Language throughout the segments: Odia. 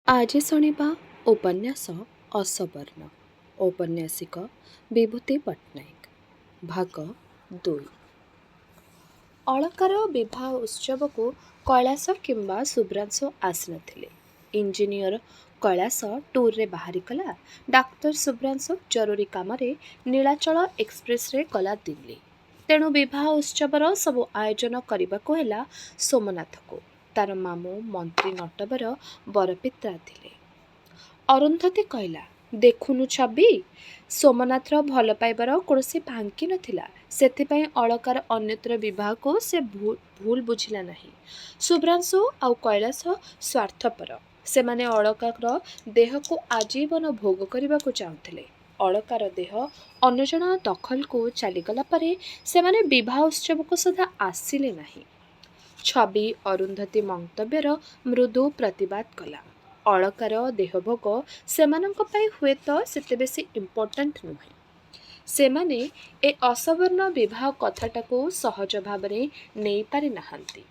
ଆଜି ଶୁଣିବା ଉପନ୍ୟାସ ଅସବର୍ଣ୍ଣ। ଔପନ୍ୟାସିକ ବିଭୂତି ପଟ୍ଟନାୟକ। ଭାଗ 2। ଅଳକାର ବିବାହ ଉତ୍ସବକୁ କୈଳାସ କିମ୍ବା ଶୁଭ୍ରାଂଶୁ ଆସିନଥିଲେ। ଇଞ୍ଜିନିୟର କୈଳାସ ଟୁର୍ରେ ବାହାରିଗଲା। ଡାକ୍ତର ଶୁଭ୍ରାଂଶୁ ଜରୁରୀ କାମରେ ନୀଳାଚଳ ଏକ୍ସପ୍ରେସରେ ଗଲା ଦିଲ୍ଲୀ। ତେଣୁ ବିବାହ ଉତ୍ସବର ସବୁ ଆୟୋଜନ କରିବାକୁ ହେଲା ସୋମନାଥକୁ। ତାର ମାମୁଁ ମନ୍ତ୍ରୀ ନଟବର ବରପିତ୍ରା ଥିଲେ। ଅରୁନ୍ଧତୀ କହିଲା, ଦେଖୁନୁ ଛବି, ସୋମନାଥର ଭଲ ପାଇବାର କୌଣସି ଫାଙ୍କି ନଥିଲା। ସେଥିପାଇଁ ଅଳକାର ଅନ୍ୟତ୍ର ବିବାହକୁ ସେ ଭୁଲ ବୁଝିଲା ନାହିଁ। ଶୁଭ୍ରାଂଶୁ ଆଉ କୈଳାସ ସ୍ୱାର୍ଥପର। ସେମାନେ ଅଳକାର ଦେହକୁ ଆଜୀବନ ଭୋଗ କରିବାକୁ ଚାହୁଁଥିଲେ। ଅଳକାର ଦେହ ଅନ୍ୟ ଜଣ ଦଖଲକୁ ଚାଲିଗଲା ପରେ ସେମାନେ ବିବାହ ଉତ୍ସବକୁ ସୁଦ୍ଧା ଆସିଲେ ନାହିଁ। ଛବି ଅରୁନ୍ଧତୀ ମନ୍ତବ୍ୟର ମୃଦୁ ପ୍ରତିବାଦ କଲା। ଅଳକାର ଦେହଭୋଗ ସେମାନଙ୍କ ପାଇଁ ହୁଏତ ସେତେ ବେଶୀ ଇମ୍ପୋର୍ଟାଣ୍ଟ ନୁହେଁ। ସେମାନେ ଏ ଅସବର୍ଣ୍ଣ ବିବାହ କଥାଟାକୁ ସହଜ ଭାବରେ ନେଇପାରି ନାହାନ୍ତି।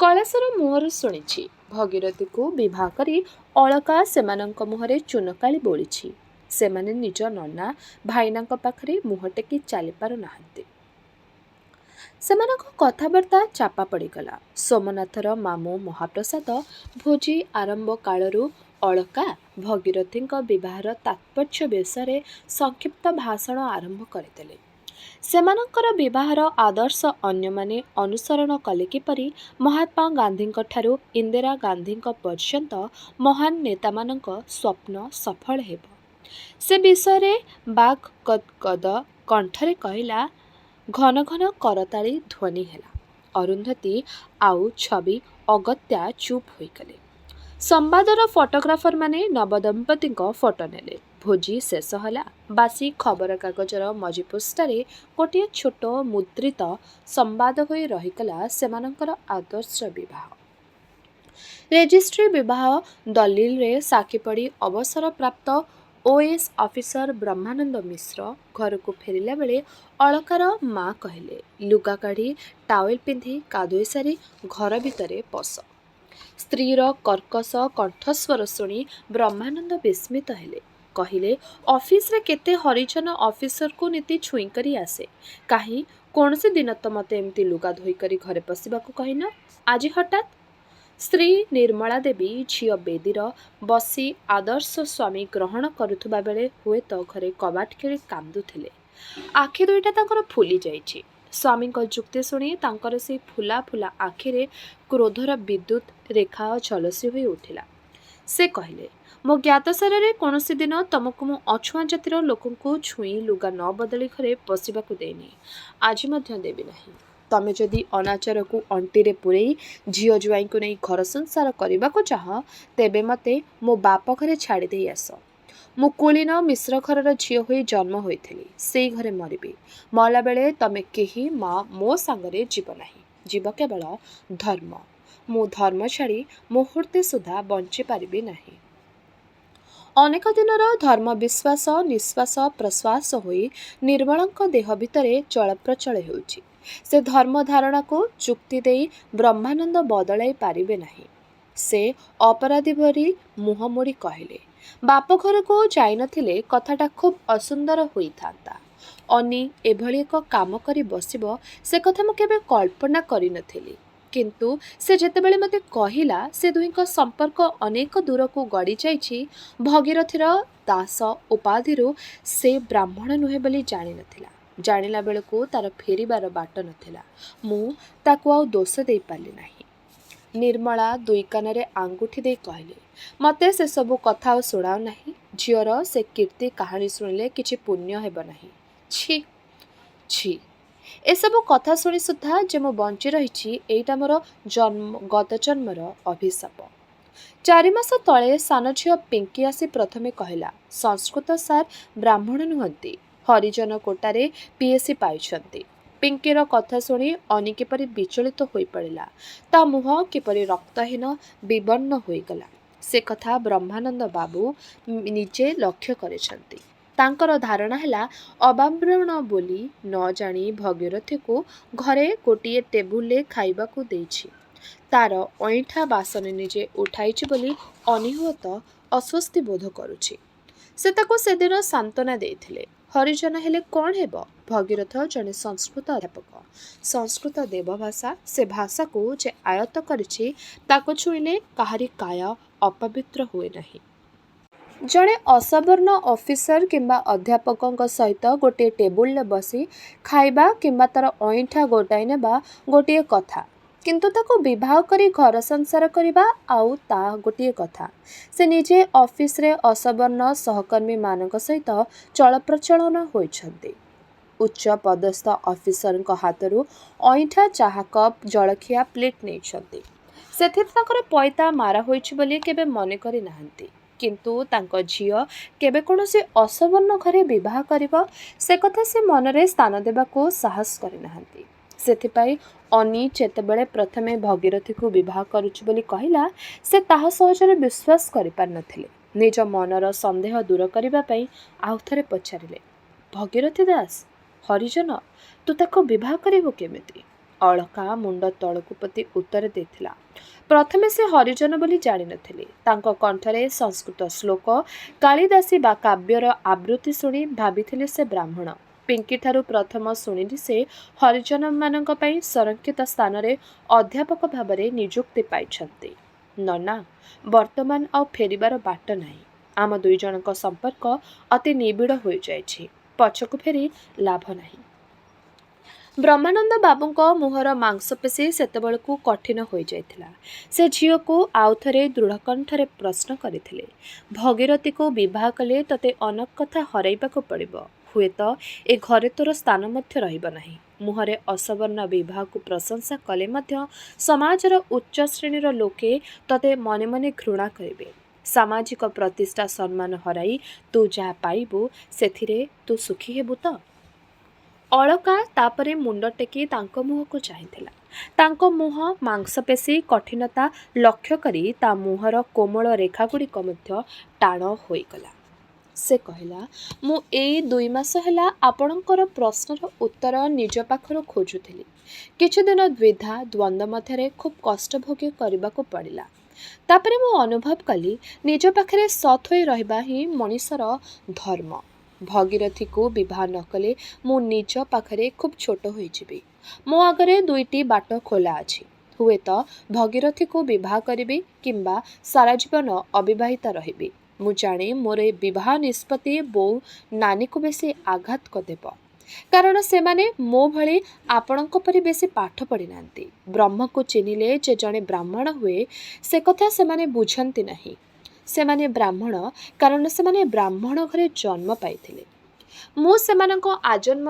କୈଳାସର ମୁହଁରୁ ଶୁଣିଛି, ଭଗୀରଥୀକୁ ବିବାହ କରି ଅଳକା ସେମାନଙ୍କ ମୁହଁରେ ଚୂନକାଳି ବୋଳିଛି। ସେମାନେ ନିଜ ନନା ଭାଇନାଙ୍କ ପାଖରେ ମୁହଁ ଟେକି ଚାଲିପାରୁ ନାହାନ୍ତି। ସେମାନଙ୍କ କଥାବାର୍ତ୍ତା ଚାପା ପଡ଼ିଗଲା। ସୋମନାଥର ମାମୁଁ ମହାପ୍ରସାଦ ଭୋଜି ଆରମ୍ଭ କାଳରୁ ଅଳକା ଭଗୀରଥୀଙ୍କ ବିବାହର ତାତ୍ପର୍ଯ୍ୟ ବିଷୟରେ ସଂକ୍ଷିପ୍ତ ଭାଷଣ ଆରମ୍ଭ କରିଦେଲେ। ସେମାନଙ୍କର ବିବାହର ଆଦର୍ଶ ଅନ୍ୟମାନେ ଅନୁସରଣ କଲେ କିପରି, ମହାତ୍ମା ଗାନ୍ଧୀଙ୍କଠାରୁ ଇନ୍ଦିରା ଗାନ୍ଧୀଙ୍କ ପର୍ଯ୍ୟନ୍ତ ମହାନ ନେତାମାନଙ୍କ ସ୍ୱପ୍ନ ସଫଳ ହେବ, ସେ ବିଷୟରେ ବାକ୍ ଗଦ୍ଗଦ କଣ୍ଠରେ କହିଲା। ଘନ ଘନ କରତାଳି ଧ୍ୱନି ହେଲା। ଅରୁନ୍ଧତୀ ଆଉ ଛବି ଅଗତ୍ୟା ଚୁପ୍ ହୋଇଗଲେ। ସମ୍ବାଦର ଫଟୋଗ୍ରାଫରମାନେ ନବଦମ୍ପତିଙ୍କ ଫଟୋ ନେଲେ। ଭୋଜି ଶେଷ ହେଲା। ବାସି ଖବରକାଗଜର ମଝିପୃଷ୍ଠାରେ ଗୋଟିଏ ଛୋଟ ମୁଦ୍ରିତ ସମ୍ବାଦ ହୋଇ ରହିଗଲା ସେମାନଙ୍କର ଆଦର୍ଶ ବିବାହ। ରେଜିଷ୍ଟ୍ରି ବିବାହ ଦଲିଲରେ ସାକ୍ଷୀ ପଡ଼ି ଅବସରପ୍ରାପ୍ତ OS ଅଫିସର ବ୍ରହ୍ମାନନ୍ଦ ମିଶ୍ର ଘରକୁ ଫେରିଲା ବେଳେ ଅଳକାର ମା କହିଲେ, ଲୁଗା କାଢ଼ି ଟାୱେଲ ପିନ୍ଧି ଗାଧୋଇ ସାରି ଘର ଭିତରେ ପଶ। ସ୍ତ୍ରୀର କର୍କଶ କଣ୍ଠସ୍ୱର ଶୁଣି ବ୍ରହ୍ମାନନ୍ଦ ବିସ୍ମିତ ହେଲେ। କହିଲେ, ଅଫିସରେ କେତେ ହରିଜନ ଅଫିସରକୁ ନୀତି ଛୁଇଁ କରି ଆସେ। କାହିଁ କୌଣସି ଦିନ ତ ମୋତେ ଏମିତି ଲୁଗା ଧୋଇକରି ଘରେ ପଶିବାକୁ କହିନ, ଆଜି ହଠାତ୍? ସ୍ତ୍ରୀ ନିର୍ମଳା ଦେବୀ ଝିଅ ବେଦୀର ବସି ଆଦର୍ଶ ସ୍ୱାମୀ ଗ୍ରହଣ କରୁଥିବା ବେଳେ ହୁଏତ ଘରେ କବାଟ ଖେଳି କାନ୍ଦୁଥିଲେ। ଆଖି ଦୁଇଟା ତାଙ୍କର ଫୁଲି ଯାଇଛି। ସ୍ୱାମୀଙ୍କ ଯୁକ୍ତି ଶୁଣି ତାଙ୍କର ସେଇ ଫୁଲା ଫୁଲା ଆଖିରେ କ୍ରୋଧର ବିଦ୍ୟୁତ୍ ରେଖା ଝଲସି ହୋଇ ଉଠିଲା। ସେ କହିଲେ, ମୋ ଜ୍ଞାତସାରରେ କୌଣସି ଦିନ ତମକୁ ମୁଁ ଅଛୁଆଁ ଜାତିର ଲୋକଙ୍କୁ ଛୁଇଁ ଲୁଗା ନ ବଦଳି ଘରେ ପଶିବାକୁ ଦେଇନି, ଆଜି ମଧ୍ୟ ଦେବି ନାହିଁ। ତମେ ଯଦି ଅନାଚାରକୁ ଅଣ୍ଟିରେ ପୂରେଇ ଝିଅ ଜୁଆଇଙ୍କୁ ନେଇ ଘର ସଂସାର କରିବାକୁ ଚାହଁ, ତେବେ ମୋତେ ମୋ ବାପ ଘରେ ଛାଡ଼ି ଦେଇ ଆସ। ମୁଁ କୁଳୀନ ମିଶ୍ର ଘରର ଝିଅ ହୋଇ ଜନ୍ମ ହୋଇଥିଲି, ସେଇ ଘରେ ମରିବି। ମଲା ବେଳେ ତମେ କେହି ମୋ ସାଙ୍ଗରେ ଯିବ ନାହିଁ, ଯିବ କେବଳ ଧର୍ମ। ମୁଁ ଧର୍ମ ଛାଡ଼ି ମୁହୂର୍ତ୍ତେ ସୁଦ୍ଧା ବଞ୍ଚି ପାରିବି ନାହିଁ। ଅନେକ ଦିନର ଧର୍ମ ବିଶ୍ୱାସ ନିଶ୍ୱାସ ପ୍ରଶ୍ୱାସ ହୋଇ ନିର୍ମଳଙ୍କ ଦେହ ଭିତରେ ଚଳପ୍ରଚଳ ହେଉଛି। ସେ ଧର୍ମ ଧାରଣାକୁ ଯୁକ୍ତି ଦେଇ ବ୍ରହ୍ମାନନ୍ଦ ବଦଳାଇ ପାରିବେ ନାହିଁ। ସେ ଅପରାଧୀ ପରି ମୁହଁ ମୋଡ଼ି କହିଲେ, ବାପ ଘରକୁ ଯାଇନଥିଲେ କଥାଟା ଖୁବ୍ ଅସୁନ୍ଦର ହୋଇଥାନ୍ତା। ଅନି ଏଭଳି ଏକ କାମ କରି ବସିବ, ସେ କଥା ମୁଁ କେବେ କଳ୍ପନା କରିନଥିଲି। କିନ୍ତୁ ସେ ଯେତେବେଳେ ମୋତେ କହିଲା ସେ ଦୁହିଁଙ୍କ ସମ୍ପର୍କ ଅନେକ ଦୂରକୁ ଗଡ଼ି ଯାଇଛି, ଭଗୀରଥୀର ଦାସ ଉପାଧିରୁ ସେ ବ୍ରାହ୍ମଣ ନୁହେଁ ବୋଲି ଜାଣିନଥିଲା। ଜାଣିଲା ବେଳକୁ ତାର ଫେରିବାର ବାଟ ନଥିଲା। ମୁଁ ତାକୁ ଆଉ ଦୋଷ ଦେଇପାରିଲି ନାହିଁ। ନିର୍ମଳା ଦୁଇ କାନରେ ଆଙ୍ଗୁଠି ଦେଇ କହିଲେ, ମୋତେ ସେସବୁ କଥା ଆଉ ଶୁଣାଅ ନାହିଁ। ଝିଅର ସେ କୀର୍ତ୍ତି କାହାଣୀ ଶୁଣିଲେ କିଛି ପୁଣ୍ୟ ହେବ ନାହିଁ। ଛି ଛି, ଏସବୁ କଥା ଶୁଣି ସୁଦ୍ଧା ଯେ ମୁଁ ବଞ୍ଚି ରହିଛି, ଏଇଟା ମୋର ଗତ ଜନ୍ମର ଅଭିଶାପ। 4 ମାସ ତଳେ ସାନ ଝିଅ ପିଙ୍କି ଆସି ପ୍ରଥମେ କହିଲା, ସଂସ୍କୃତ ସାର୍ ବ୍ରାହ୍ମଣ ନୁହନ୍ତି, ହରିଜନ କୋଟାରେ PAC ପାଇଛନ୍ତି। ପିଙ୍କିର କଥା ଶୁଣି ଅନି କିପରି ବିଚଳିତ ହୋଇପଡ଼ିଲା। ତା ମୁହଁ କିପରି ରକ୍ତହୀନ ବିବର୍ଣ୍ଣ ହୋଇଗଲା, ସେ କଥା ବ୍ରହ୍ମାନନ୍ଦ ବାବୁ ନିଜେ ଲକ୍ଷ୍ୟ କରିଛନ୍ତି। ତାଙ୍କର ଧାରଣା ହେଲା, ଅବାବ୍ରାହ୍ମଣ ବୋଲି ନ ଜାଣି ଭଗୀରଥୀକୁ ଘରେ ଗୋଟିଏ ଟେବୁଲରେ ଖାଇବାକୁ ଦେଇଛି। ତାର ଅଇଁଠା ବାସନ ନିଜେ ଉଠାଇଛି ବୋଲି ଅନିହୁତ ଅସ୍ୱସ୍ତି ବୋଧ କରୁଛି। ସେ ତାକୁ ସେଦିନ ସାନ୍ତ୍ୱନା ଦେଇଥିଲେ। ହରିଜନ ହେଲେ କ'ଣ ହେବ? ଭଗୀରଥ ଜଣେ ସଂସ୍କୃତ ଅଧ୍ୟାପକ। ସଂସ୍କୃତ ଦେବଭାଷା। ସେ ଭାଷାକୁ ଯେ ଆୟତ୍ତ କରିଛି ତାକୁ ଛୁଇଁଲେ କାହାରି କାୟା ଅପବିତ୍ର ହୁଏ ନାହିଁ। ଜଣେ ଅସବର୍ଣ୍ଣ ଅଫିସର କିମ୍ବା ଅଧ୍ୟାପକଙ୍କ ସହିତ ଗୋଟିଏ ଟେବୁଲରେ ବସି ଖାଇବା କିମ୍ବା ତାର ଅଇଁଠା ଗୋଟାଇ ନେବା ଗୋଟିଏ କଥା, କିନ୍ତୁ ତାକୁ ବିବାହ କରି ଘର ସଂସାର କରିବା ଆଉ ତା ଗୋଟିଏ କଥା। ସେ ନିଜେ ଅଫିସରେ ଅସବର୍ଣ୍ଣ ସହକର୍ମୀମାନଙ୍କ ସହିତ ଚଳପ୍ରଚଳନ ହୋଇଛନ୍ତି। ଉଚ୍ଚ ପଦସ୍ଥ ଅଫିସରଙ୍କ ହାତରୁ ଅଇଁଠା ଚାହା କପ୍ ଜଳଖିଆ ପ୍ଲେଟ୍ ନେଇଛନ୍ତି। ସେଥିରେ ତାଙ୍କର ପଇତା ମାରା ହୋଇଛି ବୋଲି କେବେ ମନେ କରି ନାହାନ୍ତି। କିନ୍ତୁ ତାଙ୍କ ଝିଅ କେବେ କୌଣସି ଅସବର୍ଣ୍ଣ ଘରେ ବିବାହ କରିବ ସେ କଥା ସେ ମନରେ ସ୍ଥାନ ଦେବାକୁ ସାହସ କରିନାହାନ୍ତି। ସେଥିପାଇଁ ଅନି ଯେତେବେଳେ ପ୍ରଥମେ ଭଗୀରଥୀକୁ ବିବାହ କରୁଛି ବୋଲି କହିଲା ସେ ତାହା ସହଜରେ ବିଶ୍ୱାସ କରିପାରିନଥିଲେ। ନିଜ ମନର ସନ୍ଦେହ ଦୂର କରିବା ପାଇଁ ଆଉ ଥରେ ପଚାରିଲେ, ଭଗୀରଥୀ ଦାସ, ହରିଜନ, ତୁ ତାକୁ ବିବାହ କରିବୁ କେମିତି? ଅଳକା ମୁଣ୍ଡ ତଳକୁ ପୋତି ଉତ୍ତର ଦେଇଥିଲା, ପ୍ରଥମେ ସେ ହରିଜନ ବୋଲି ଜାଣିନଥିଲି। ତାଙ୍କ କଣ୍ଠରେ ସଂସ୍କୃତ ଶ୍ଲୋକ କାଳିଦାସୀ ବା କାବ୍ୟର ଆବୃତ୍ତି ଶୁଣି ଭାବିଥିଲି ସେ ବ୍ରାହ୍ମଣ। ପିଙ୍କିଠାରୁ ପ୍ରଥମ ଶୁଣିଲି ସେ ହରିଜନମାନଙ୍କ ପାଇଁ ସଂରକ୍ଷିତ ସ୍ଥାନରେ ଅଧ୍ୟାପକ ଭାବରେ ନିଯୁକ୍ତି ପାଇଛନ୍ତି। ନନା, ବର୍ତ୍ତମାନ ଆଉ ଫେରିବାର ବାଟ ନାହିଁ। ଆମ ଦୁଇ ଜଣଙ୍କ ସମ୍ପର୍କ ଅତି ନିବିଡ଼ ହୋଇଯାଇଛି। ପଛକୁ ଫେରି ଲାଭ ନାହିଁ। ବ୍ରହ୍ମାନନ୍ଦ ବାବୁଙ୍କ ମୁହଁର ମାଂସପେଶୀ ସେତେବେଳକୁ କଠିନ ହୋଇଯାଇଥିଲା। ସେ ଝିଅକୁ ଆଉ ଥରେ ଦୃଢ଼କଣ୍ଠରେ ପ୍ରଶ୍ନ କରିଥିଲେ, ଭଗୀରଥୀକୁ ବିବାହ କଲେ ତୋତେ ଅନେକ କଥା ହରାଇବାକୁ ପଡ଼ିବ। ହୁଏତ ଏ ଘରେ ତୋର ସ୍ଥାନ ମଧ୍ୟ ରହିବ ନାହିଁ। ମୁହଁରେ ଅସବର୍ଣ୍ଣ ବିବାହକୁ ପ୍ରଶଂସା କଲେ ମଧ୍ୟ ସମାଜର ଉଚ୍ଚ ଶ୍ରେଣୀର ଲୋକେ ତୋତେ ମନେ ମନେ ଘୃଣା କରିବେ। ସାମାଜିକ ପ୍ରତିଷ୍ଠା ସମ୍ମାନ ହରାଇ ତୁ ଯାହା ପାଇବୁ ସେଥିରେ ତୁ ସୁଖୀ ହେବୁ ତ? ଅଳକା ତାପରେ ମୁଣ୍ଡ ଟେକି ତାଙ୍କ ମୁହଁକୁ ଚାହିଁଥିଲା। ତାଙ୍କ ମୁହଁ ମାଂସପେଶୀ କଠିନତା ଲକ୍ଷ୍ୟ କରି ତା ମୁହଁର କୋମଳ ରେଖାଗୁଡ଼ିକ ମଧ୍ୟ ଟାଣ ହୋଇଗଲା। ସେ କହିଲା, ମୁଁ ଏଇ 2 ମାସ ହେଲା ଆପଣଙ୍କର ପ୍ରଶ୍ନର ଉତ୍ତର ନିଜ ପାଖରୁ ଖୋଜୁଥିଲି। କିଛିଦିନ ଦ୍ୱିଧା ଦ୍ୱନ୍ଦ୍ୱ ମଧ୍ୟରେ ଖୁବ୍ କଷ୍ଟ ଭୋଗ କରିବାକୁ ପଡ଼ିଲା। ତାପରେ ମୁଁ ଅନୁଭବ କଲି ନିଜ ପାଖରେ ସତ୍ ହୋଇ ରହିବା ହିଁ ମଣିଷର ଧର୍ମ। ଭଗୀରଥୀକୁ ବିବାହ ନ କଲେ ମୁଁ ନିଜ ପାଖରେ ଖୁବ୍ ଛୋଟ ହୋଇଯିବି। ମୋ ଆଗରେ 2ଟି ବାଟ ଖୋଲା ଅଛି। ହୁଏତ ଭଗୀରଥୀକୁ ବିବାହ କରିବି କିମ୍ବା ସାରା ଜୀବନ ଅବିବାହିତା ରହିବି। ମୁଁ ଜାଣେ ମୋର ଏ ବିବାହ ନିଷ୍ପତ୍ତି ବୋଉ ନାନୀକୁ ବେଶୀ ଆଘାତ ଦେବ। କାରଣ ସେମାନେ ମୋ ଭଳି ଆପଣଙ୍କ ପରି ବେଶୀ ପାଠ ପଢ଼ିନାହାନ୍ତି। ବ୍ରହ୍ମକୁ ଚିହ୍ନିଲେ ଯେ ଜଣେ ବ୍ରାହ୍ମଣ ହୁଏ ସେ କଥା ସେମାନେ ବୁଝନ୍ତି ନାହିଁ। ସେମାନେ ବ୍ରାହ୍ମଣ କାରଣ ସେମାନେ ବ୍ରାହ୍ମଣ ଘରେ ଜନ୍ମ ପାଇଥିଲେ। ମୁଁ ସେମାନଙ୍କ ଆଜନ୍ମ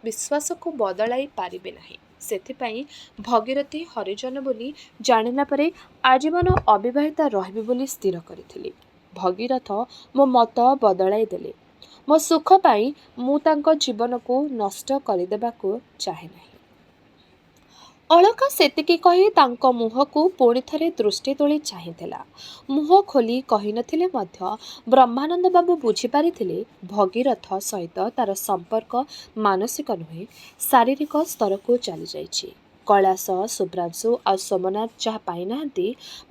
ବିଶ୍ୱାସକୁ ବଦଳାଇ ପାରିବି ନାହିଁ। ସେଥିପାଇଁ ଭଗୀରଥୀ ହରିଜନ ବୋଲି ଜାଣିଲା ପରେ ଆଜୀବନ ଅବିବାହିତା ରହିବି ବୋଲି ସ୍ଥିର କରିଥିଲି। ଭଗୀରଥ ମୋ ମତ ବଦଳାଇ ଦେଲେ। ମୋ ସୁଖ ପାଇଁ ମୁଁ ତାଙ୍କ ଜୀବନକୁ ନଷ୍ଟ କରିଦେବାକୁ ଚାହେଁ ନାହିଁ। ଅଳକା ସେତିକି କହି ତାଙ୍କ ମୁହଁକୁ ପୁଣି ଥରେ ଦୃଷ୍ଟି ତୋଳି ଚାହିଁଥିଲା। ମୁହଁ ଖୋଲି କହିନଥିଲେ ମଧ୍ୟ ବ୍ରହ୍ମାନନ୍ଦ ବାବୁ ବୁଝିପାରିଥିଲେ ଭଗୀରଥ ସହିତ ତାର ସମ୍ପର୍କ ମାନସିକ ନୁହେଁ ଶାରୀରିକ ସ୍ତରକୁ ଚାଲିଯାଇଛି। କୈଳାସ, ଶୁଭ୍ରାଂଶୁ ଆଉ ସୋମନାଥ ଯାହା ପାଇନାହାନ୍ତି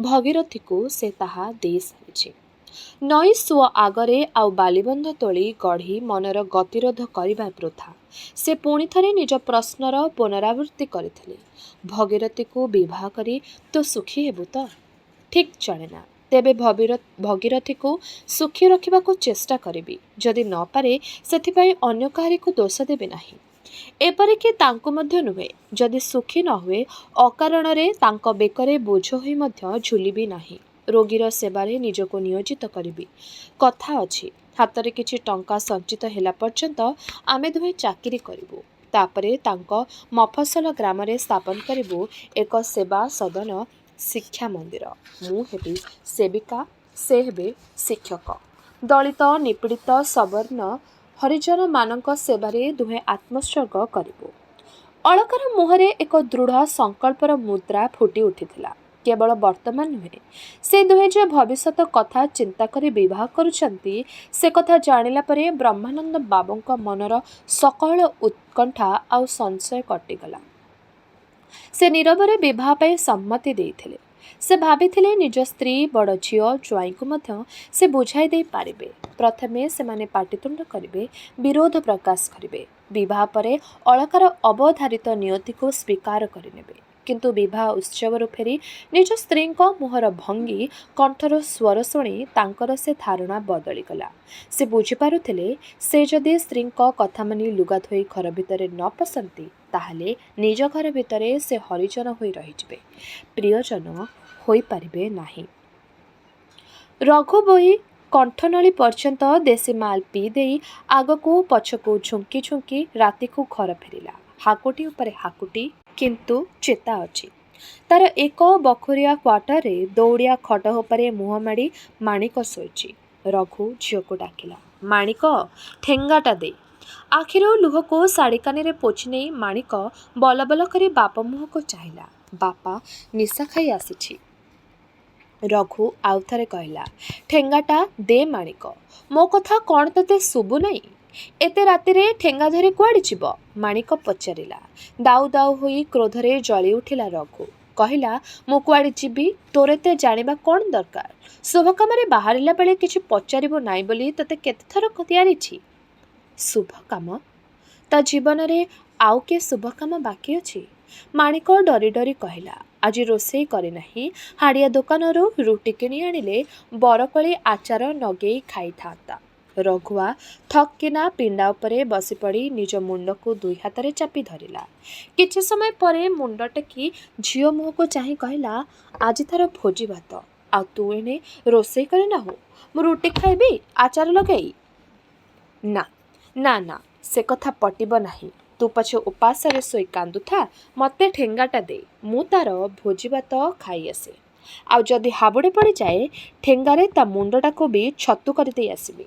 ଭଗୀରଥୀକୁ ସେ ତାହା ଦେଇସାରିଛି। ନଈ ସୁଅ ଆଗରେ ଆଉ ବାଲିବନ୍ଧ ତୋଳି ଗଢ଼ି ମନର ଗତିରୋଧ କରିବା ବୃଥା। ସେ ପୁଣି ଥରେ ନିଜ ପ୍ରଶ୍ନର ପୁନରାବୃତ୍ତି କରିଥିଲେ, ଭଗୀରଥୀକୁ ବିବାହ କରି ତୁ ସୁଖୀ ହେବୁ ତ? ଠିକ୍ ଜଣେନା। ତେବେ ଭଗୀରଥୀକୁ ସୁଖୀ ରଖିବାକୁ ଚେଷ୍ଟା କରିବି। ଯଦି ନ ପାରେ ସେଥିପାଇଁ ଅନ୍ୟ କାହାରିକୁ ଦୋଷ ଦେବି ନାହିଁ। ଏପରିକି ତାଙ୍କୁ ମଧ୍ୟ ନୁହେଁ। ଯଦି ସୁଖୀ ନ ହୁଏ ଅକାରଣରେ ତାଙ୍କ ବେକରେ ବୋଝ ହୋଇ ମଧ୍ୟ ଝୁଲିବି ନାହିଁ। ରୋଗୀର ସେବାରେ ନିଜକୁ ନିୟୋଜିତ କରିବି। କଥା ଅଛି, ହାତରେ କିଛି ଟଙ୍କା ସଞ୍ଚିତ ହେଲା ପର୍ଯ୍ୟନ୍ତ ଆମେ ଦୁହେଁ ଚାକିରି କରିବୁ। ତାପରେ ତାଙ୍କ ମଫସଲ ଗ୍ରାମରେ ସ୍ଥାପନ କରିବୁ ଏକ ସେବା ସଦନ, ଶିକ୍ଷା ମନ୍ଦିର। ମୁଁ ହେବି ସେବିକା, ସେ ହେବେ ଶିକ୍ଷକ। ଦଳିତ, ନିପୀଡ଼ିତ, ସବର୍ଣ୍ଣ, ହରିଜନମାନଙ୍କ ସେବାରେ ଦୁହେଁ ଆତ୍ମୋତ୍ସର୍ଗ କରିବୁ। ଅଳକାର ମୁହଁରେ ଏକ ଦୃଢ଼ ସଂକଳ୍ପର ମୁଦ୍ରା ଫୁଟି ଉଠିଥିଲା। କେବଳ ବର୍ତ୍ତମାନ ନୁହେଁ, ସେ ଦୁହେଁ ଯେ ଭବିଷ୍ୟତ କଥା ଚିନ୍ତା କରି ବିବାହ କରୁଛନ୍ତି ସେ କଥା ଜାଣିଲା ପରେ ବ୍ରହ୍ମାନନ୍ଦ ବାବୁଙ୍କ ମନର ସକଳ ଉତ୍କଣ୍ଠା ଆଉ ସଂଶୟ କଟିଗଲା। ସେ ନୀରବରେ ବିବାହ ପାଇଁ ସମ୍ମତି ଦେଇଥିଲେ। ସେ ଭାବିଥିଲେ ନିଜ ସ୍ତ୍ରୀ ବଡ଼ ଝିଅ ଜ୍ୱାଇଁଙ୍କୁ ମଧ୍ୟ ସେ ବୁଝାଇ ଦେଇପାରିବେ। ପ୍ରଥମେ ସେମାନେ ପାଟିତୁଣ୍ଡ କରିବେ, ବିରୋଧ ପ୍ରକାଶ କରିବେ। ବିବାହ ପରେ ଅଳକାର ଅବଧାରିତ ନିୟତିକୁ ସ୍ୱୀକାର କରିନେବେ। କିନ୍ତୁ ବିବାହ ଉତ୍ସବରୁ ଫେରି ନିଜ ସ୍ତ୍ରୀଙ୍କ ମୁହଁର ଭଙ୍ଗୀ, କଣ୍ଠର ସ୍ୱର ଶୁଣି ତାଙ୍କର ସେ ଧାରଣା ବଦଳିଗଲା। ସେ ବୁଝିପାରୁଥିଲେ ସେ ଯଦି ସ୍ତ୍ରୀଙ୍କ କଥା ମାନି ଲୁଗା ଧୋଇ ଘର ଭିତରେ ନ ପଶନ୍ତି ତାହେଲେ ନିଜ ଘର ଭିତରେ ସେ ହରିଜନ ହୋଇ ରହିଯିବେ, ପ୍ରିୟଜନ ହୋଇପାରିବେ ନାହିଁ। ରଘୁ ବୋଇ କଣ୍ଠନଳୀ ପର୍ଯ୍ୟନ୍ତ ଦେଶୀ ମାଲ ପିଇ ଦେଇ ଆଗକୁ ପଛକୁ ଝୁଙ୍କି ଝୁଙ୍କି ରାତିକୁ ଘର ଫେରିଲା। ହାକୁଟି ଉପରେ ହାକୁଟି, କିନ୍ତୁ ଚେତା ଅଛି। ତାର ଏକ ବଖୁରିଆ କ୍ୱାର୍ଟରରେ ଦୌଡ଼ିଆ ଖଟ ଉପରେ ମୁହଁ ମାଡ଼ି ମାଣିକ ଶୋଇଛି। ରଘୁ ଝିଅକୁ ଡାକିଲା, ମାଣିକ, ଠେଙ୍ଗାଟା ଦେ। ଆଖିରୁ ଲୁହକୁ ଶାଢ଼ୀ କାନିରେ ପୋଛି ନେଇ ମାଣିକ ବଲବଲ କରି ବାପ ମୁହଁକୁ ଚାହିଁଲା। ବାପା ନିଶା ଖାଇ ଆସିଛି। ରଘୁ ଆଉଥରେ କହିଲା, ଠେଙ୍ଗାଟା ଦେ ମାଣିକ। ମୋ କଥା କ'ଣ ତୋତେ ଶୁଭୁ ନାହିଁ? ଏତେ ରାତିରେ ଠେଙ୍ଗା ଧରି କୁଆଡ଼େ ଯିବ? ମାଣିକ ପଚାରିଲା। ଦାଉ ଦାଉ ହୋଇ କ୍ରୋଧରେ ଜଳି ଉଠିଲା ରଘୁ। କହିଲା, ମୁଁ କୁଆଡ଼େ ଯିବି? ତୋର ଏତେ ଜାଣିବା କ'ଣ ଦରକାର? ଶୁଭ କାମରେ ବାହାରିଲା ବେଳେ କିଛି ପଚାରିବୁ ନାହିଁ ବୋଲି ତୋତେ କେତେଥର ତିଆରିଛି? ଶୁଭ କାମ? ତା ଜୀବନରେ ଆଉ କିଏ ଶୁଭ କାମ ବାକି ଅଛି? ମାଣିକ ଡରି ଡରି କହିଲା, ଆଜି ରୋଷେଇ କରିନାହିଁ। ହାଡ଼ିଆ ଦୋକାନରୁ ରୁଟି କିଣି ଆଣିଲେ ବରକୋଳି ଆଚାର ନଗେଇ ଖାଇଥାନ୍ତା। ରଘୁଆ ଥକ୍ କିନା ପିଣ୍ଡା ଉପରେ ବସିପଡ଼ି ନିଜ ମୁଣ୍ଡକୁ ଦୁଇ ହାତରେ ଚାପି ଧରିଲା। କିଛି ସମୟ ପରେ ମୁଣ୍ଡ ଟେକି ଝିଅ ମୁହଁକୁ ଚାହିଁ କହିଲା, ଆଜି ତାର ଭୋଜି ଭାତ, ଆଉ ତୁ ଏଣେ ରୋଷେଇ କରିନାହୁଁ? ମୁଁ ରୁଟି ଖାଇବି ଆଚାର ଲଗେଇ? ନା ନା ନା, ସେ କଥା ପଟିବ ନାହିଁ। ତୁ ପଛେ ଉପାସରେ ଶୋଇ କାନ୍ଦୁଥା, ମୋତେ ଠେଙ୍ଗାଟା ଦେ, ମୁଁ ତାର ଭୋଜି ଭାତ ଖାଇ ଆସେ। ଆଉ ଯଦି ହାବୁଡ଼େ ପଡ଼ିଯାଏ ଠେଙ୍ଗାରେ ତା ମୁଣ୍ଡଟାକୁ ବି ଛତୁ କରିଦେଇ ଆସିବି।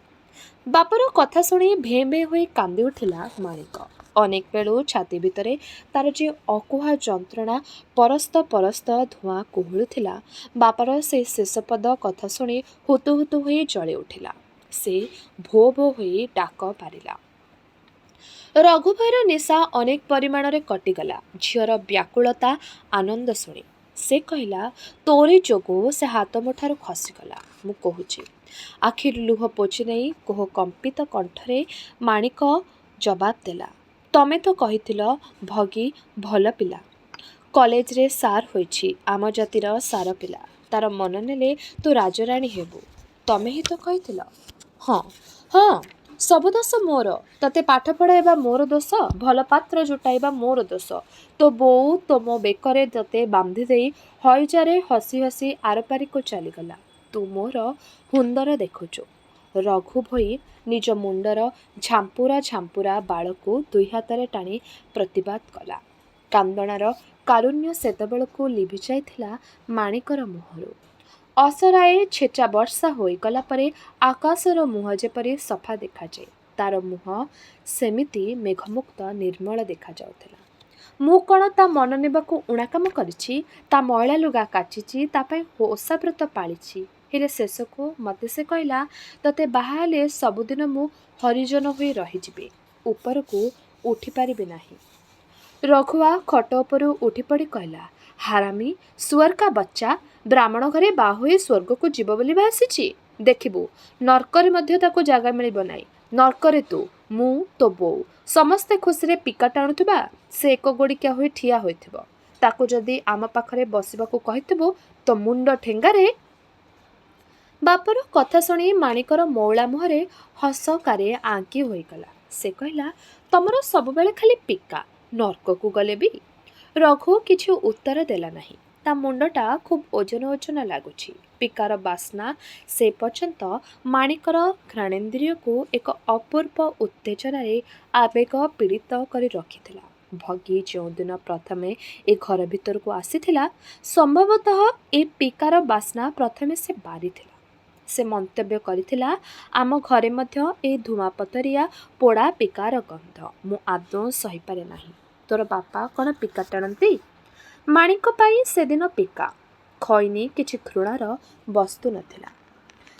ବାପର କଥା ଶୁଣି ଭେଁ ଭେଁ ହୋଇ କାନ୍ଦି ଉଠିଲା ମାଣିକ। ଅନେକ ବେଳୁ ଛାତି ଭିତରେ ତାର ଯେ ଅକୁହା ଯନ୍ତ୍ରଣା ପରସ୍ତ ପରସ୍ତ ଧୂଆଁ କୁହୁଳୁଥିଲା, ବାପାର ସେ ଶେଷ ପଦ କଥା ଶୁଣି ହୁତୁ ହୁତୁ ହୋଇ ଜଳି ଉଠିଲା। ସେ ଭୋ ଭୋ ହୋଇ ଡାକ ପାରିଲା। ରଘୁଭାଇର ନିଶା ଅନେକ ପରିମାଣରେ କଟିଗଲା। ଝିଅର ବ୍ୟାକୁଳତା ଆନନ୍ଦ ଶୁଣି ସେ କହିଲା, ତୋରି ଯୋଗୁଁ ସେ ହାତ ମୋ ଠାରୁ ଖସିଗଲା, ମୁଁ କହୁଛି। ଆଖିରୁ ଲୁହ ପୋଛି ନେଇ କୋହ କମ୍ପିତ କଣ୍ଠରେ ମାଣିକ ଜବାବ ଦେଲା, ତମେ ତ କହିଥିଲ ଭଗୀ ଭଲ ପିଲା, କଲେଜରେ ସାର୍ ହୋଇଛି, ଆମ ଜାତିର ସାର ପିଲା, ତାର ମନ ନେଲେ ତୁ ରାଜରାଣୀ ହେବୁ। ତମେ ହିଁ ତ କହିଥିଲ। ହଁ ହଁ, ସବୁ ଦୋଷ ମୋର। ତତେ ପାଠ ପଢ଼ାଇବା ମୋର ଦୋଷ, ଭଲ ପାତ୍ର ଜୁଟାଇବା ମୋର ଦୋଷ। ତୋ ବୋଉ ତ ମୋ ବେକରେ ତତେ ବାନ୍ଧି ଦେଇ ହଇଜାରେ ହସି ହସି ଆରପାରିକୁ ଚାଲିଗଲା। ତୁ ମୋର ହୁନ୍ଦର ଦେଖୁଛୁ। ରଘୁ ଭୋଇ ନିଜ ମୁଣ୍ଡର ଝାମ୍ପୁରା ଝାମ୍ପୁରା ବାଳକୁ ଦୁଇ ହାତରେ ଟାଣି ପ୍ରତିବାଦ କଲା। କାନ୍ଦଣାର କାରୁଣ୍ୟ ସେତେବେଳକୁ ଲିଭି ଯାଇଥିଲା ମାଣିକର ମୁହଁରୁ। ଅସରାଏ ଛେଚା ବର୍ଷା ହୋଇଗଲା ପରେ ଆକାଶର ମୁହଁ ଯେପରି ସଫା ଦେଖାଯାଏ, ତାର ମୁହଁ ସେମିତି ମେଘମୁକ୍ତ ନିର୍ମଳ ଦେଖାଯାଉଥିଲା। ମୁଁ କ'ଣ ତା ମନ ନେବାକୁ ଉଣା କାମ କରିଛି? ତା ମଇଳା ଲୁଗା କାଚିଛି, ତା ପାଇଁ ଓଷାବ୍ରତ ପାଳିଛି। ହେଲେ ଶେଷକୁ ମୋତେ ସେ କହିଲା, ତତେ ବାହା ହେଲେ ସବୁଦିନ ମୁଁ ହରିଜନ ହୋଇ ରହିଯିବି, ଉପରକୁ ଉଠିପାରିବି ନାହିଁ। ରଘୁଆ ଖଟ ଉପରୁ ଉଠିପଡ଼ି କହିଲା, ହାରାମି, ସୁଅର କା ବଚ୍ଚା, ବ୍ରାହ୍ମଣ ଘରେ ବାହା ହୋଇ ସ୍ୱର୍ଗକୁ ଯିବ ବୋଲି ଭାସିଛି। ଦେଖିବୁ ନର୍କରେ ମଧ୍ୟ ତାକୁ ଜାଗା ମିଳିବ ନାହିଁ। ନର୍କରେ ତୁ, ମୁଁ, ତୋ ବୋଉ ସମସ୍ତେ ଖୁସିରେ ପିକା ଟାଣୁଥିବା, ସେ ଏକ ଗୋଡ଼ିକିଆ ହୋଇ ଠିଆ ହୋଇଥିବ। ତାକୁ ଯଦି ଆମ ପାଖରେ ବସିବାକୁ କହିଥିବୁ ତୋ ମୁଣ୍ଡ ଠେଙ୍ଗାରେ। ବାପର କଥା ଶୁଣି ମାଣିକର ମଉଳା ମୁହଁରେ ହସକାରେ ଆଙ୍କି ହୋଇଗଲା। ସେ କହିଲା, ତମର ସବୁବେଳେ ଖାଲି ପିକା, ନର୍କକୁ ଗଲେ ବି? ରଘୁ କିଛି ଉତ୍ତର ଦେଲା ନାହିଁ। ତା ମୁଣ୍ଡଟା ଖୁବ୍ ଓଜନ ଓଜନ ଲାଗୁଛି। ପିକାର ବାସ୍ନା ସେ ପର୍ଯ୍ୟନ୍ତ ମାଣିକର ଘ୍ରାଣେନ୍ଦ୍ରିୟକୁ ଏକ ଅପୂର୍ବ ଉତ୍ତେଜନାରେ ଆବେଗ ପୀଡ଼ିତ କରି ରଖିଥିଲା। ଭଗୀ ଯେଉଁଦିନ ପ୍ରଥମେ ଏ ଘର ଭିତରକୁ ଆସିଥିଲା, ସମ୍ଭବତଃ ଏ ପିକାର ବାସ୍ନା ପ୍ରଥମେ ସେ ବାରିଥିଲା। ସେ ମନ୍ତବ୍ୟ କରିଥିଲା, ଆମ ଘରେ ମଧ୍ୟ ଏ ଧୂଆଁପତରିଆ ପୋଡ଼ା ପିକାର ଗନ୍ଧ ମୁଁ ଆଦୌ ସହିପାରେ ନାହିଁ। ତୋର ବାପା କ'ଣ ପିକା ଟାଣନ୍ତି? ମାଣିକ ପାଇଁ ସେଦିନ ପିକା, ଖଇନି କିଛି ଘୃଣାର ବସ୍ତୁ ନଥିଲା।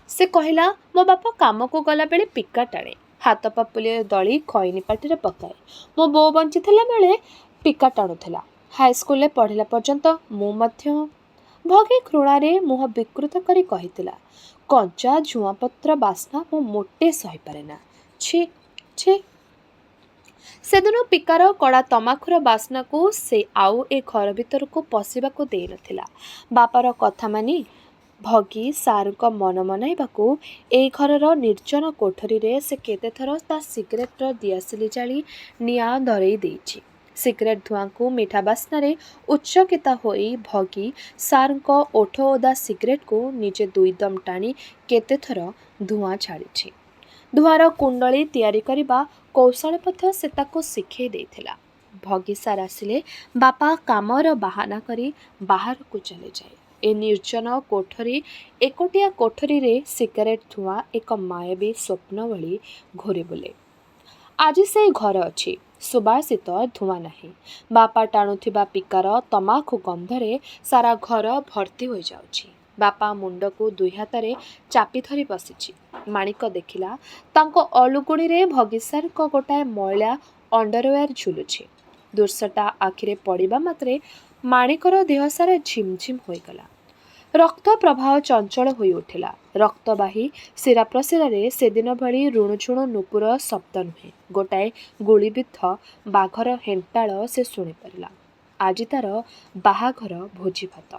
ସେ କହିଲା, ମୋ ବାପା କାମକୁ ଗଲାବେଳେ ପିକା ଟାଣେ, ହାତ ପାପୁଲିରେ ଦଳି ଖଇନି ପାଟିରେ ପକାଏ। ମୋ ବୋଉ ବଞ୍ଚିଥିଲା ବେଳେ ପିକା ଟାଣୁଥିଲା। ହାଇସ୍କୁଲରେ ପଢ଼ିଲା ପର୍ଯ୍ୟନ୍ତ ମୁଁ ମଧ୍ୟ। ଭଗୀ ଘୃଣାରେ ମୁହଁ ବିକୃତ କରି କହିଥିଲା, କଞ୍ଚା ଝୁଆଁପତ୍ର ବାସ୍ନା ମୁଁ ମୋଟେ ସହିପାରେ ନା। ଛି ଛି। ସେଦିନ ପିକାର କଡ଼ା ତମାଖୁର ବାସ୍ନାକୁ ସେ ଆଉ ଏ ଘର ଭିତରକୁ ପଶିବାକୁ ଦେଇନଥିଲା। ବାପାର କଥା ମାନି ଭଗୀ ସାର୍ଙ୍କ ମନ ମନାଇବାକୁ ଏଇ ଘରର ନିର୍ଜନ କୋଠରୀରେ ସେ କେତେଥର ତା ସିଗାରେଟର ଦିଆସିଲି ଜାଳି ନିଆଁ ଧରେଇ ଦେଇଛି। ସିଗାରେଟ ଧୂଆଁକୁ ମିଠା ବାସ୍ନାରେ ଉଚ୍ଚକିତ ହୋଇ ଭଗୀ ସାର୍ଙ୍କ ଓଠ ଓଦା ସିଗାରେଟକୁ ନିଜେ ଦୁଇଦମ ଟାଣି କେତେଥର ଧୂଆଁ ଛାଡ଼ିଛି। ଧୂଆଁର କୁଣ୍ଡଳି ତିଆରି କରିବା କୌଶଳ ମଧ୍ୟ ସେ ତାକୁ ଶିଖେଇ ଦେଇଥିଲା। ଭଗୀ ସାର୍ ଆସିଲେ ବାପା କାମର ବାହାନା କରି ବାହାରକୁ ଚାଲିଯାଏ। ଏ ନିର୍ଜନ କୋଠରୀ ଏକୋଟିଆ କୋଠରୀରେ ସିଗାରେଟ ଧୂଆଁ ଏକ ମାୟାବୀ ସ୍ୱପ୍ନ ଭଳି ଘୂରି ବୁଲେ। ଆଜି ସେଇ ଘର ଅଛି, ସୁବାସିତ ଧୂଆଁ ନାହିଁ। ବାପା ଟାଣୁଥିବା ପିକାର ତମାଖୁ ଗନ୍ଧରେ ସାରା ଘର ଭର୍ତ୍ତି ହୋଇଯାଉଛି। ବାପା ମୁଣ୍ଡକୁ ଦୁଇ ହାତରେ ଚାପି ଧରି ବସିଛି। ମାଣିକ ଦେଖିଲା ତାଙ୍କ ଅଲୁଗୁଣିରେ ଭଗୀ ସାର୍ଙ୍କ ଗୋଟାଏ ମଇଳା ଅଣ୍ଡରୱେର୍ ଝୁଲୁଛି। ଦୃଶ୍ୟଟା ଆଖିରେ ପଡ଼ିବା ମାତ୍ରେ ମାଣିକର ଦେହ ସାରା ଝିମଝିମ ହୋଇଗଲା। ରକ୍ତ ପ୍ରବାହ ଚଞ୍ଚଳ ହୋଇ ଉଠିଲା। ରକ୍ତବାହୀ ଶିରାପ୍ରଶିରାରେ ସେଦିନ ଭଳି ରୁଣୁଝୁଣୁ ନୂପୁର ଶବ୍ଦ ନୁହେଁ, ଗୋଟାଏ ଗୁଳିବିଦ୍ଧ ବାଘର ହେଣ୍ଟାଳ ସେ ଶୁଣିପାରିଲା। ଆଜି ତାର ବାହାଘର ଭୋଜିଭାତ।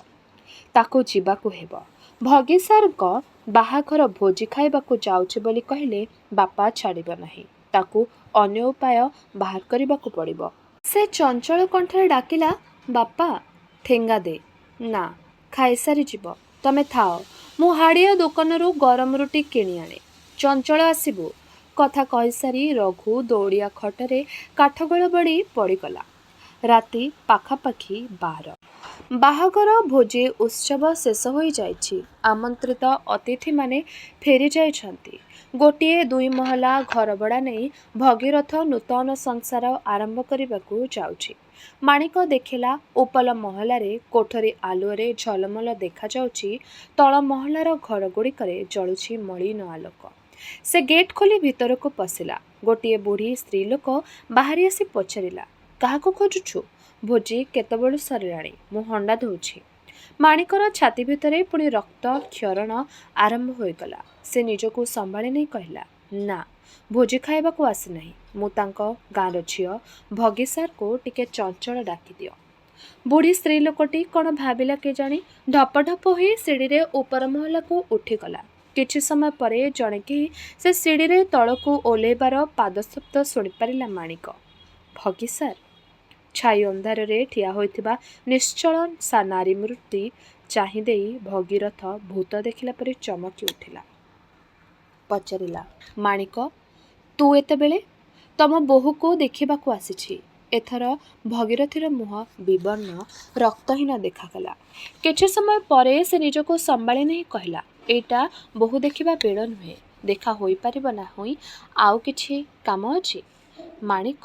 ତାକୁ ଯିବାକୁ ହେବ। ଭଗୀ ସାର୍ଙ୍କ ବାହାଘର ଭୋଜି ଖାଇବାକୁ ଯାଉଛି ବୋଲି କହିଲେ ବାପା ଛାଡ଼ିବ ନାହିଁ। ତାକୁ ଅନ୍ୟ ଉପାୟ ବାହାର କରିବାକୁ ପଡ଼ିବ। ସେ ଚଞ୍ଚଳ କଣ୍ଠରେ ଡାକିଲା, ବାପା, ଠେଙ୍ଗା ଦେ। ନା, ଖାଇସାରି ଯିବ। ତମେ ଥାଅ, ମୁଁ ହାଡ଼ିଆ ଦୋକାନରୁ ଗରମ ରୁଟି କିଣି ଆଣେ। ଚଞ୍ଚଳ ଆସିବୁ। କଥା କହିସାରି ରଘୁ ଦୌଡ଼ିଆ ଖଟରେ କାଠଗୋଳ ବଳି ପଡ଼ିଗଲା। ରାତି ପାଖାପାଖି 12। ବାହାଘର ଭୋଜି ଉତ୍ସବ ଶେଷ ହୋଇଯାଇଛି। ଆମନ୍ତ୍ରିତ ଅତିଥିମାନେ ଫେରି ଯାଇଛନ୍ତି। ଗୋଟିଏ 2 ମହଲା ଘରଭଡ଼ା ନେଇ ଭଗୀରଥ ନୂତନ ସଂସାର ଆରମ୍ଭ କରିବାକୁ ଯାଉଛି। ମାଣିକ ଦେଖିଲା ଉପଲ ମହଲାରେ କୋଠରୀ ଆଲୁଅରେ ଝଲମଲ ଦେଖାଯାଉଛି, ତଳ ମହଲାର ଘରଗୁଡ଼ିକରେ ଜଳୁଛି ମଳିନ ଆଲୋକ। ସେ ଗେଟ୍ ଖୋଲି ଭିତରକୁ ପଶିଲା। ଗୋଟିଏ ବୁଢ଼ୀ ସ୍ତ୍ରୀ ଲୋକ ବାହାରି ଆସି ପଚାରିଲା, କାହାକୁ ଖୋଜୁଛୁ? ଭୋଜି କେତେବେଳୁ ସରିଲାଣି, ମୁଁ ହଣ୍ଡା ଦଉଛି। ମାଣିକର ଛାତି ଭିତରେ ପୁଣି ରକ୍ତ କ୍ଷରଣ ଆରମ୍ଭ ହୋଇଗଲା। ସେ ନିଜକୁ ସମ୍ଭାଳି ନେଇ କହିଲା, ନା, ଭୋଜି ଖାଇବାକୁ ଆସିନାହିଁ। ମୁଁ ତାଙ୍କ ଗାଁର ଝିଅ। ଭଗୀ ସାର୍ଙ୍କୁ ଟିକେ ଚଞ୍ଚଳ ଡାକିଦିଅ। ବୁଢ଼ୀ ସ୍ତ୍ରୀ ଲୋକଟି କ'ଣ ଭାବିଲା କେଜାଣି ଢପ ଢପ ହୋଇ ସିଡ଼ିରେ ଉପର ମହଲାକୁ ଉଠିଗଲା। କିଛି ସମୟ ପରେ ଜଣେ କେହି ସେ ସିଡ଼ିରେ ତଳକୁ ଓହ୍ଲାଇବାର ପାଦଶବ୍ଦ ଶୁଣିପାରିଲା ମାଣିକ। ଭଗୀ ସାର୍। ଛାଇ ଅନ୍ଧାରରେ ଠିଆ ହୋଇଥିବା ନିଶ୍ଚଳ ନାରୀ ମୂର୍ତ୍ତି ଚାହିଁ ଦେଇ ଭଗୀରଥ ଭୂତ ଦେଖିଲା ପରି ଚମକି ଉଠିଲା। ପଚାରିଲା, ମାଣିକ, ତୁ ଏତେବେଳେ? ତମ ବୋହୂକୁ ଦେଖିବାକୁ ଆସିଛି। ଏଥର ଭଗୀରଥର ମୁହଁ ବିବର୍ଣ୍ଣ ରକ୍ତହୀନ ଦେଖାଗଲା। କିଛି ସମୟ ପରେ ସେ ନିଜକୁ ସମ୍ଭାଳି ନେଇ କହିଲା, ଏଇଟା ବୋହୂ ଦେଖିବା ବେଳ ନୁହେଁ। ଦେଖା ହୋଇପାରିବ ନା ହୋଇ ଆଉ କିଛି କାମ ଅଛି? ମାଣିକ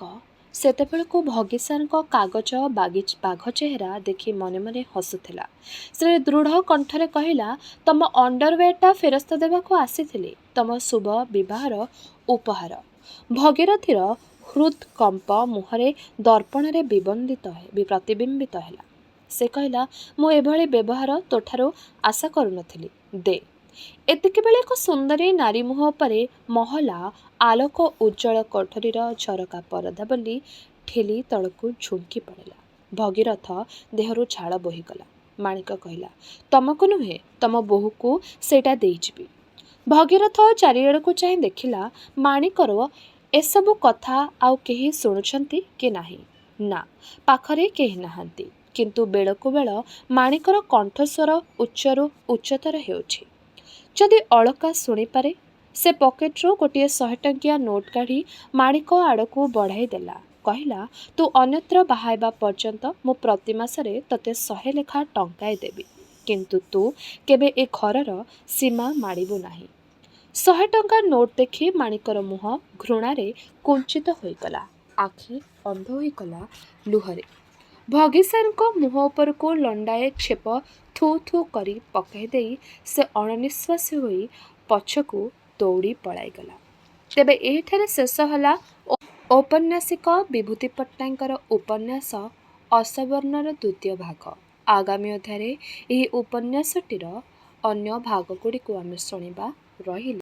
ସେତେବେଳକୁ ଭଗୀ ସାର୍ଙ୍କ କାଗଜ ବାଘ ଚେହେରା ଦେଖି ମନେ ମନେ ହସୁଥିଲା। ସେ ଦୃଢ଼ କଣ୍ଠରେ କହିଲା, ତମ ଅଣ୍ଡରୱେର୍ଟା ଫେରସ୍ତ ଦେବାକୁ ଆସିଥିଲି। ତମ ଶୁଭ ବିବାହର ଉପହାର। ଭଗୀରଥର ହୃତ୍କମ୍ପ ମୁହଁରେ ଦର୍ପଣରେ ପ୍ରତିବିମ୍ବିତ ହେଲା। ସେ କହିଲା, ମୁଁ ଏଭଳି ବ୍ୟବହାର ତୋଠାରୁ ଆଶା କରୁନଥିଲି। ଦେ। ଏତିକିବେଳେ ଏକ ସୁନ୍ଦରୀ ନାରୀ ମୁହଁ ଉପରେ ମହଲା ଆଲୋକ ଉଜ୍ଜ୍ୱଳ କୋଠରୀର ଝରକା ପରଦା ବୋଲି ଠେଲି ତଳକୁ ଝୁଙ୍କି ପଡ଼ିଲା। ଭଗୀରଥ ଦେହରୁ ଝାଳ ବୋହିଗଲା। ମାଣିକ କହିଲା, ତମକୁ ନୁହେଁ, ତମ ବୋହୂକୁ ସେଇଟା ଦେଇଯିବି। ଭଗୀରଥ ଚାରିଆଡ଼କୁ ଚାହିଁ ଦେଖିଲା, ମାଣିକର ଏସବୁ କଥା ଆଉ କେହି ଶୁଣୁଛନ୍ତି କି ନାହିଁ। ନା, ପାଖରେ କେହି ନାହାନ୍ତି। କିନ୍ତୁ ବେଳକୁ ବେଳ ମାଣିକର କଣ୍ଠସ୍ୱର ଉଚ୍ଚରୁ ଉଚ୍ଚତର ହେଉଛି। ଯଦି ଅଳକା ଶୁଣିପାରେ? ସେ ପକେଟରୁ ଗୋଟିଏ 100 ଟଙ୍କିଆ ନୋଟ୍ କାଢ଼ି ମାଣିକ ଆଡ଼କୁ ବଢ଼ାଇ ଦେଲା। କହିଲା, ତୁ ଅନ୍ୟତ୍ର ବାହା ହେବା ପର୍ଯ୍ୟନ୍ତ ମୁଁ ପ୍ରତି ମାସରେ ତୋତେ 100 ଲେଖା ଟଙ୍କାଏ ଦେବି। କିନ୍ତୁ ତୁ କେବେ ଏ ଘରର ସୀମା ମାଡ଼ିବୁ ନାହିଁ। 100 ଟଙ୍କା ନୋଟ୍ ଦେଖି ମାଣିକର ମୁହଁ ଘୃଣାରେ କୁଞ୍ଚିତ ହୋଇଗଲା। ଆଖି ଅନ୍ଧ ହୋଇଗଲା ଲୁହରେ। ଭଗୀ ସାର୍ଙ୍କ ମୁହଁ ଉପରକୁ ଲଣ୍ଡାଏ ଛେପ ଥୁ ଥୁ କରି ପକାଇ ଦେଇ ସେ ଅଣନିଃଶ୍ୱାସୀ ହୋଇ ପଛକୁ ଦୌଡ଼ି ପଳାଇଗଲା। ତେବେ ଏହିଠାରେ ଶେଷ ହେଲା ଔପନ୍ୟାସିକ ବିଭୂତି ପଟ୍ଟନାୟକଙ୍କର ଉପନ୍ୟାସ ଅସବର୍ଣ୍ଣର ଦ୍ୱିତୀୟ ଭାଗ। ଆଗାମୀ ଅଧ୍ୟାୟରେ ଏହି ଉପନ୍ୟାସଟିର ଅନ୍ୟ ଭାଗଗୁଡ଼ିକୁ ଆମେ ଶୁଣିବା। ରହିଲି।